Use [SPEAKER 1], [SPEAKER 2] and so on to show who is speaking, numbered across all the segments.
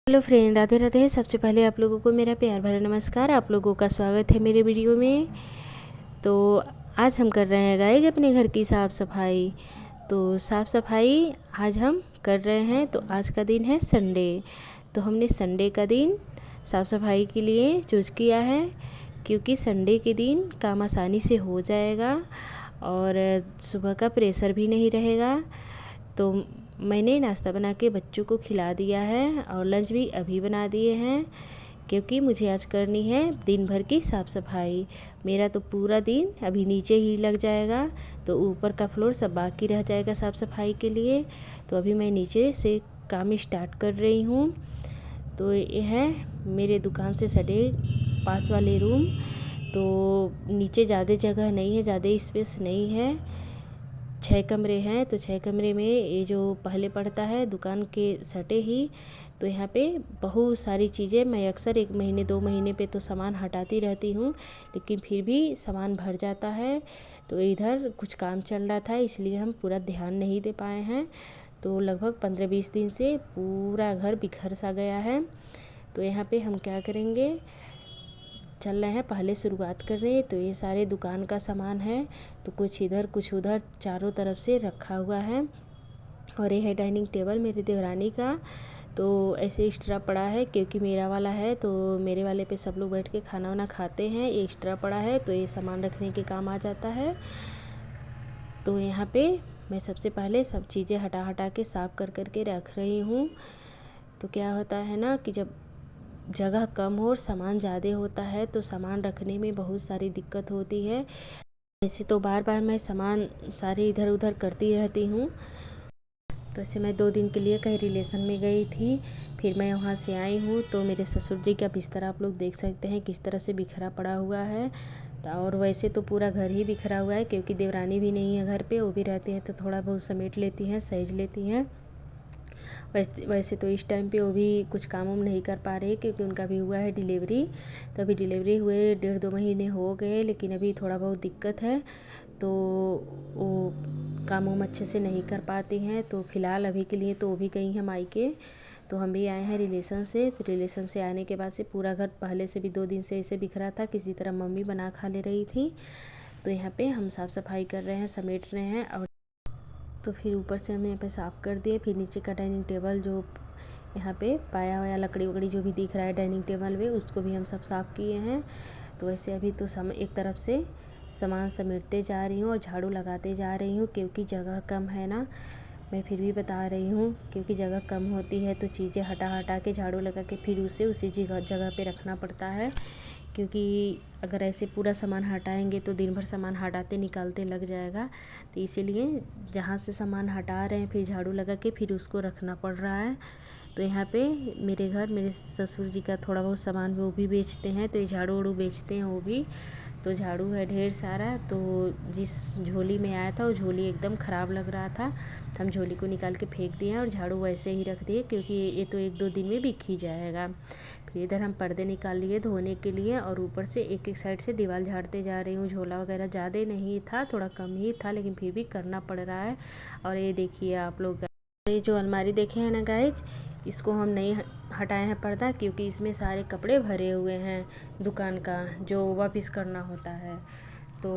[SPEAKER 1] Hello friend, Radhe Radhe. सबसे पहले आप लोगों को मेरा प्यार भरा नमस्कार। आप लोगों का स्वागत है मेरे वीडियो में। तो आज हम कर रहे हैं गाइज अपने घर की साफ़ सफाई। तो साफ़ सफाई आज हम कर रहे हैं। तो आज का दिन है संडे। तो हमने संडे का दिन साफ़ सफाई के लिए चूज़ किया है, क्योंकि संडे के दिन काम आसानी से हो जाएगा और सुबह का प्रेशर भी नहीं रहेगा। तो मैंने नाश्ता बना के बच्चों को खिला दिया है और लंच भी अभी बना दिए हैं, क्योंकि मुझे आज करनी है दिन भर की साफ़ सफाई। मेरा तो पूरा दिन अभी नीचे ही लग जाएगा, तो ऊपर का फ्लोर सब बाकी रह जाएगा साफ़ सफाई के लिए। तो अभी मैं नीचे से काम स्टार्ट कर रही हूँ। तो ये है मेरे दुकान से सटे पास वाले रूम। तो नीचे ज़्यादा जगह नहीं है, ज़्यादा स्पेस नहीं है। 6 कमरे हैं। तो 6 कमरे में ये जो पहले पड़ता है दुकान के सटे ही, तो यहाँ पे बहुत सारी चीज़ें मैं अक्सर 1 महीने 2 महीने पे तो सामान हटाती रहती हूँ, लेकिन फिर भी सामान भर जाता है। तो इधर कुछ काम चल रहा था, इसलिए हम पूरा ध्यान नहीं दे पाए हैं। तो लगभग 15-20 दिन से पूरा घर बिखर सा गया है। तो यहाँ पे हम क्या करेंगे, चल रहे हैं, पहले शुरुआत कर रहे हैं। तो ये सारे दुकान का सामान है, तो कुछ इधर कुछ उधर चारों तरफ से रखा हुआ है। और ये है डाइनिंग टेबल मेरी देवरानी का। तो ऐसे एक्स्ट्रा पड़ा है, क्योंकि मेरा वाला है तो मेरे वाले पे सब लोग बैठ के खाना वाना खाते हैं। ये एक्स्ट्रा पड़ा है, तो ये सामान रखने के काम आ जाता है। तो यहाँ पे मैं सबसे पहले सब चीज़ें हटा हटा के साफ़ कर कर के रख रही हूँ। तो क्या होता है ना कि जब जगह कम हो और सामान ज़्यादा होता है तो सामान रखने में बहुत सारी दिक्कत होती है। वैसे तो बार बार मैं सामान सारे इधर उधर करती रहती हूँ। तो ऐसे मैं 2 दिन के लिए कहीं रिलेशन में गई थी, फिर मैं वहाँ से आई हूँ। तो मेरे ससुर जी का बिस्तर आप लोग देख सकते हैं किस तरह से बिखरा पड़ा हुआ है। और वैसे तो पूरा घर ही बिखरा हुआ है, क्योंकि देवरानी भी नहीं है घर पे, वो भी रहती हैं तो थोड़ा बहुत समेट लेती हैं, सहेज लेती हैं। वैसे तो इस टाइम पे वो भी कुछ काम वाम नहीं कर पा रहे, क्योंकि उनका भी हुआ है डिलीवरी। तो अभी डिलीवरी हुए 1.5-2 महीने हो गए, लेकिन अभी थोड़ा बहुत दिक्कत है, तो वो काम वाम अच्छे से नहीं कर पाती हैं। तो फ़िलहाल अभी के लिए तो वो भी गई हैं मायके। तो हम भी आए हैं रिलेशन से। तो रिलेशन से आने के बाद से पूरा घर पहले से भी 2 दिन से ऐसे बिखरा था, किसी तरह मम्मी बना खा ले रही थी। तो यहाँ पे हम साफ़ सफाई कर रहे हैं, समेट रहे हैं। और तो फिर ऊपर से हमने यहाँ पे साफ़ कर दिए। फिर नीचे का डाइनिंग टेबल जो यहाँ पे पाया हुआ लकड़ी वकड़ी जो भी दिख रहा है डाइनिंग टेबल में, उसको भी हम सब साफ़ किए हैं। तो ऐसे अभी तो एक तरफ से सामान समेटते जा रही हूँ और झाड़ू लगाते जा रही हूँ, क्योंकि जगह कम है ना। मैं फिर भी बता रही हूँ, क्योंकि जगह कम होती है तो चीज़ें हटा हटा के झाड़ू लगा के फिर उसे उसी जगह पे रखना पड़ता है। क्योंकि अगर ऐसे पूरा सामान हटाएंगे तो दिन भर सामान हटाते निकालते लग जाएगा। तो इसीलिए जहाँ से सामान हटा रहे हैं फिर झाड़ू लगा के फिर उसको रखना पड़ रहा है। तो यहाँ पे मेरे घर मेरे ससुर जी का थोड़ा बहुत सामान वो भी बेचते हैं, तो ये झाड़ू वाड़ू बेचते हैं वो भी। तो झाड़ू है ढेर सारा। तो जिस झोली में आया था वो झोली एकदम ख़राब लग रहा था, तो हम झोली को निकाल के फेंक दिए और झाड़ू वैसे ही रख दिए, क्योंकि ये तो 1-2 दिन में बिक ही जाएगा। फिर इधर हम पर्दे निकाल लिए धोने के लिए, और ऊपर से एक साइड से दीवार झाड़ते जा रही हूँ। झोला वगैरह ज़्यादा नहीं था, थोड़ा कम ही था, लेकिन फिर भी करना पड़ रहा है। और ये देखिए आप लोग, ये जो अलमारी देखे हैं ना गाइज, इसको हम नहीं हटाए हैं पर्दा, क्योंकि इसमें सारे कपड़े भरे हुए हैं दुकान का जो वापस करना होता है। तो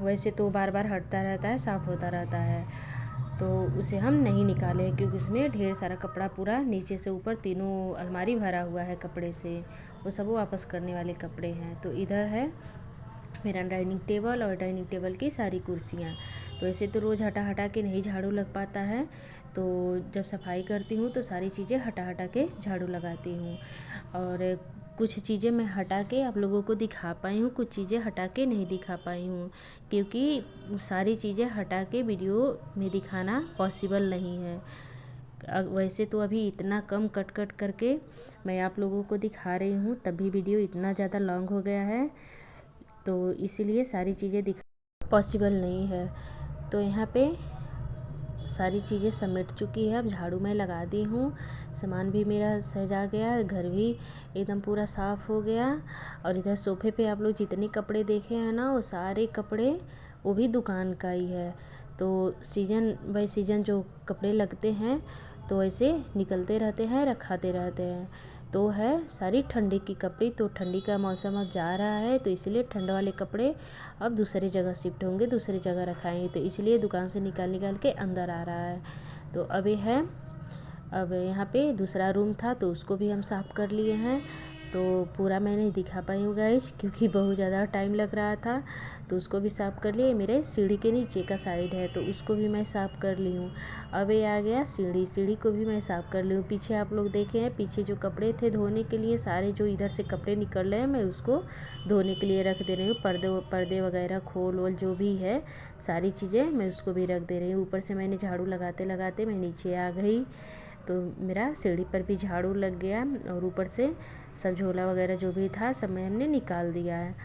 [SPEAKER 1] वैसे तो बार बार हटता रहता है, साफ़ होता रहता है, तो उसे हम नहीं निकाले हैं, क्योंकि उसमें ढेर सारा कपड़ा पूरा नीचे से ऊपर तीनों अलमारी भरा हुआ है कपड़े से। वो सब वापस करने वाले कपड़े हैं। तो इधर है मेरा डाइनिंग टेबल और डाइनिंग टेबल की सारी कुर्सियाँ। तो ऐसे तो रोज़ हटा हटा के नहीं झाड़ू लग पाता है, तो जब सफाई करती हूँ तो सारी चीज़ें हटा हटा के झाड़ू लगाती हूँ। और कुछ चीज़ें मैं हटा के आप लोगों को दिखा पाई हूँ, कुछ चीज़ें हटा के नहीं दिखा पाई हूँ, क्योंकि सारी चीज़ें हटा के वीडियो में दिखाना पॉसिबल नहीं है। वैसे तो अभी इतना कम कट कट करके मैं आप लोगों को दिखा रही हूँ, तब भी वीडियो इतना ज़्यादा लॉन्ग हो गया है, तो इसीलिए सारी चीज़ें दिखा पॉसिबल नहीं है। तो यहाँ पे सारी चीज़ें समेट चुकी है, अब झाड़ू मैं लगा दी हूँ। सामान भी मेरा सजा गया, घर भी एकदम पूरा साफ़ हो गया। और इधर सोफ़े पे आप लोग जितने कपड़े देखे हैं ना, वो सारे कपड़े वो भी दुकान का ही है। तो सीजन बाय सीजन जो कपड़े लगते हैं तो ऐसे निकलते रहते हैं, रखाते रहते हैं। तो है सारी ठंडी की कपड़े, तो ठंडी का मौसम अब जा रहा है, तो इसलिए ठंड वाले कपड़े अब दूसरी जगह शिफ्ट होंगे, दूसरी जगह रखाएंगे, तो इसलिए दुकान से निकाल के अंदर आ रहा है। तो अभी है, अब यहाँ पे दूसरा रूम था तो उसको भी हम साफ़ कर लिए हैं। तो पूरा मैं नहीं दिखा पाई हूँ गाइस, क्योंकि बहुत ज़्यादा टाइम लग रहा था। तो उसको भी साफ़ कर लिए। मेरे सीढ़ी के नीचे का साइड है तो उसको भी मैं साफ़ कर ली हूँ। अब ये आ गया सीढ़ी को भी मैं साफ़ कर ली हूँ। पीछे आप लोग देखे हैं, पीछे जो कपड़े थे धोने के लिए, सारे जो इधर से कपड़े निकल रहे हैं मैं उसको धोने के लिए रख दे रही हूँ। पर्दे वगैरह खोल वोल जो भी है सारी चीज़ें मैं उसको भी रख दे रही हूँ। ऊपर से मैंने झाड़ू लगाते लगाते मैं नीचे आ गई, तो मेरा सीढ़ी पर भी झाड़ू लग गया और ऊपर से सब झोला वगैरह जो भी था सब मैं हमने निकाल दिया है।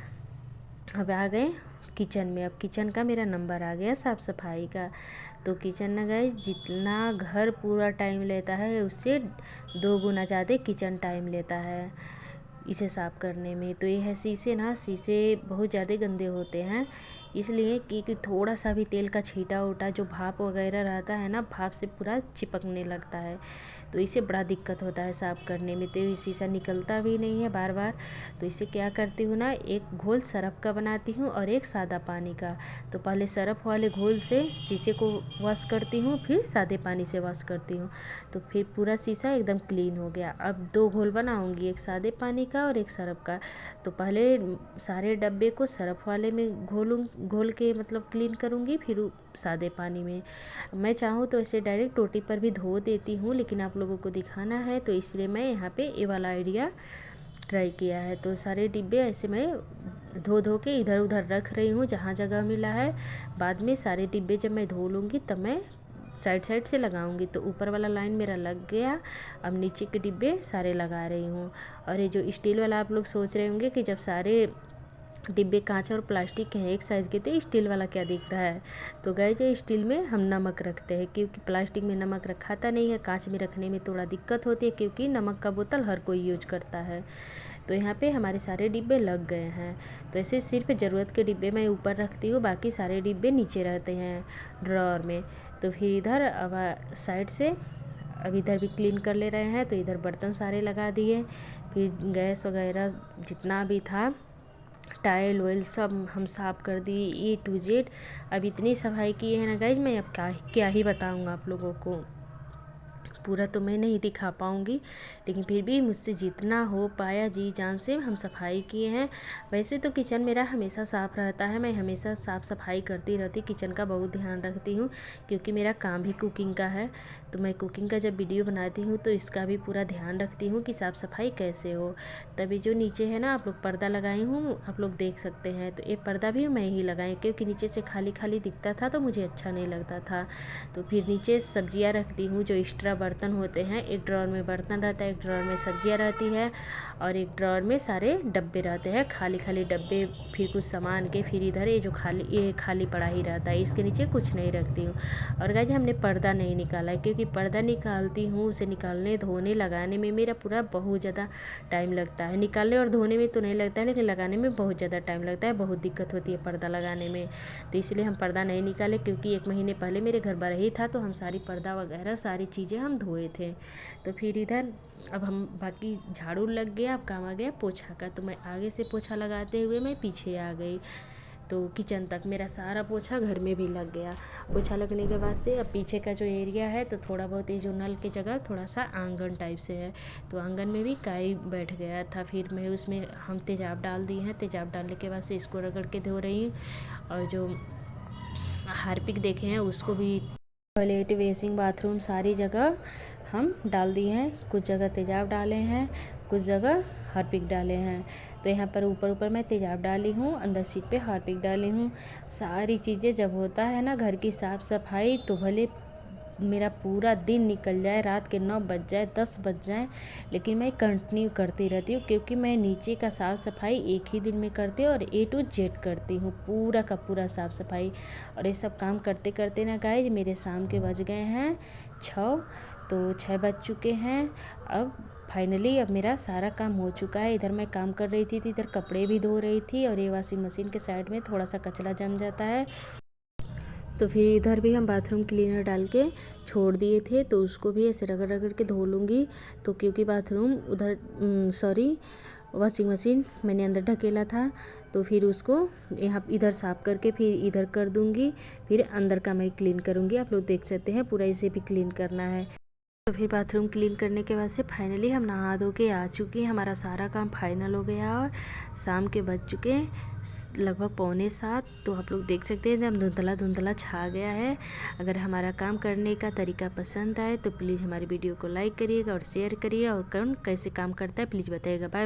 [SPEAKER 1] अब आ गए किचन में। अब किचन का मेरा नंबर आ गया साफ़ सफाई का। तो किचन ना गाइस, जितना घर पूरा टाइम लेता है उससे 2 गुना ज़्यादा किचन टाइम लेता है इसे साफ़ करने में। तो ये है शीशे बहुत ज़्यादा गंदे होते हैं, इसलिए कि थोड़ा सा भी तेल का छींटा उटा जो भाप वगैरह रहता है ना, भाप से पूरा चिपकने लगता है, तो इसे बड़ा दिक्कत होता है साफ़ करने में। तो ये शीशा निकलता भी नहीं है बार बार। तो इसे क्या करती हूँ ना, एक घोल सरफ का बनाती हूँ और एक सादा पानी का। तो पहले सरफ वाले घोल से शीशे को वॉश करती हूँ, फिर सादे पानी से वॉश करती हूँ, तो फिर पूरा शीशा एकदम क्लीन हो गया। अब 2 घोल बनाऊँगी, एक सादे पानी का और एक सरफ का। तो पहले सारे डब्बे को सरफ वाले में घोल के मतलब क्लीन करूँगी, फिर सादे पानी में। मैं चाहूँ तो इसे डायरेक्ट टोटी पर भी धो देती हूँ, लेकिन आप लोगों को दिखाना है तो इसलिए मैं यहाँ पे ये वाला आइडिया ट्राई किया है। तो सारे डिब्बे ऐसे मैं धो के इधर उधर रख रही हूँ जहाँ जगह मिला है। बाद में सारे डिब्बे जब मैं धो लूँगी तब मैं साइड से लगाऊंगी। तो ऊपर वाला लाइन मेरा लग गया, अब नीचे के डिब्बे सारे लगा रही हूँ। और ये जो स्टील वाला आप लोग सोच रहे होंगे कि जब सारे डिब्बे कांच और प्लास्टिक के हैं एक साइज़ के, तो स्टील वाला क्या दिख रहा है। तो गाइस ये स्टील में हम नमक रखते हैं, क्योंकि प्लास्टिक में नमक रखाता नहीं है, कांच में रखने में थोड़ा दिक्कत होती है, क्योंकि नमक का बोतल हर कोई यूज करता है। तो यहाँ पे हमारे सारे डिब्बे लग गए हैं। तो ऐसे सिर्फ ज़रूरत के डिब्बे मैं ऊपर रखती हूँ, बाकी सारे डिब्बे नीचे रहते हैं ड्रॉअर में। तो फिर इधर अब साइड से अब इधर भी क्लीन कर ले रहे हैं। तो इधर बर्तन सारे लगा दिए, फिर गैस वगैरह जितना भी था, टाइल वाइल सब हम साफ़ कर दिए A to Z। अब इतनी सफाई की है ना गाइज, मैं अब क्या ही बताऊँगा आप लोगों को। पूरा तो मैं नहीं दिखा पाऊँगी, लेकिन फिर भी मुझसे जितना हो पाया जी जान से हम सफाई किए हैं। वैसे तो किचन मेरा हमेशा साफ़ रहता है, मैं हमेशा साफ़ सफाई करती रहती, किचन का बहुत ध्यान रखती हूँ, क्योंकि मेरा काम भी कुकिंग का है। तो मैं कुकिंग का जब वीडियो बनाती हूँ तो इसका भी पूरा ध्यान रखती हूँ कि साफ़ सफाई कैसे हो। तभी जो नीचे है ना आप लोग पर्दा लगाई हूँ, आप लोग देख सकते हैं। तो ये पर्दा भी मैं ही लगाई, क्योंकि नीचे से खाली खाली दिखता था तो मुझे अच्छा नहीं लगता था। तो फिर नीचे सब्जियाँ रखती हूँ, जो एक्स्ट्रा बर्तन होते हैं, एक ड्रॉअर में बर्तन रहता है, एक ड्रॉअर में सब्जियाँ रहती है, और एक ड्रॉअर में सारे डब्बे रहते हैं, खाली खाली डब्बे। फिर कुछ सामान के, फिर इधर ये जो खाली पड़ा ही रहता है, इसके नीचे कुछ नहीं रखती हूँ। और गाइस हमने पर्दा नहीं निकाला है, क्योंकि पर्दा निकालती हूँ, उसे निकालने धोने लगाने में मेरा पूरा बहुत ज़्यादा टाइम लगता है। निकालने और धोने में तो नहीं लगता है, लेकिन लगाने में बहुत ज़्यादा टाइम लगता है, बहुत दिक्कत होती है पर्दा लगाने में। तो इसलिए हम पर्दा नहीं निकाले, क्योंकि 1 महीने पहले मेरे घर बार ही था, तो हम सारी पर्दा वगैरह सारी चीज़ें हम धोए थे। तो फिर इधर अब हम बाकी झाड़ू लग गया, अब काम आ गया पोछा का। तो मैं आगे से पोछा लगाते हुए मैं पीछे आ गई, तो किचन तक मेरा सारा पोछा घर में भी लग गया। पोछा लगने के बाद से अब पीछे का जो एरिया है, तो थोड़ा बहुत ये जो नल की जगह थोड़ा सा आंगन टाइप से है, तो आंगन में भी काई बैठ गया था। फिर मैं उसमें हम तेजाब डाल दिए हैं, तेजाब डालने के बाद से इसको रगड़ के धो रही हूँ। और जो हार्पिक देखे हैं उसको भी, टॉयलेट बेसिंग बाथरूम सारी जगह हम डाल दिए हैं। कुछ जगह तेजाब डाले हैं, कुछ जगह हार्पिक डाले हैं। तो यहाँ पर ऊपर मैं तेजाब डाली हूँ, अंदर सीट पे हार्पिक डाली हूँ। सारी चीज़ें जब होता है ना घर की साफ़ सफाई, तो भले मेरा पूरा दिन निकल जाए, रात के 9 बज जाए, 10 बज जाए, लेकिन मैं कंटिन्यू करती रहती हूँ, क्योंकि मैं नीचे का साफ़ सफाई एक ही दिन में करती हूँ और A to Z करती हूँ, पूरा का पूरा साफ़ सफाई। और ये सब काम करते करते ना गाइज मेरे शाम के बज गए हैं 6, तो 6 बज चुके हैं। अब फाइनली अब मेरा सारा काम हो चुका है। इधर मैं काम कर रही थी, तो इधर कपड़े भी धो रही थी, और ये वॉशिंग मशीन के साइड में थोड़ा सा कचरा जम जाता है, तो फिर इधर भी हम बाथरूम क्लीनर डाल के छोड़ दिए थे, तो उसको भी ऐसे रगड़ रगड़ के धो लूँगी। तो क्योंकि बाथरूम उधर वॉशिंग मशीन मैंने अंदर ढकेला था, तो फिर उसको यहाँ इधर साफ़ करके फिर इधर कर दूँगी, फिर अंदर का मैं क्लीन करूँगी। आप लोग देख सकते हैं पूरा इसे भी क्लीन करना है। तो फिर बाथरूम क्लीन करने के बाद से फाइनली हम नहा धो के आ चुके हैं। हमारा सारा काम फाइनल हो गया और शाम के बज चुके हैं लगभग 6:45। तो आप लोग देख सकते हैं एकदम धुंधला धुंधला छा गया है। अगर हमारा काम करने का तरीका पसंद आए तो प्लीज़ हमारी वीडियो को लाइक करिएगा और शेयर करिए, और कौन कैसे काम करता है प्लीज़ बताइएगा। बाय।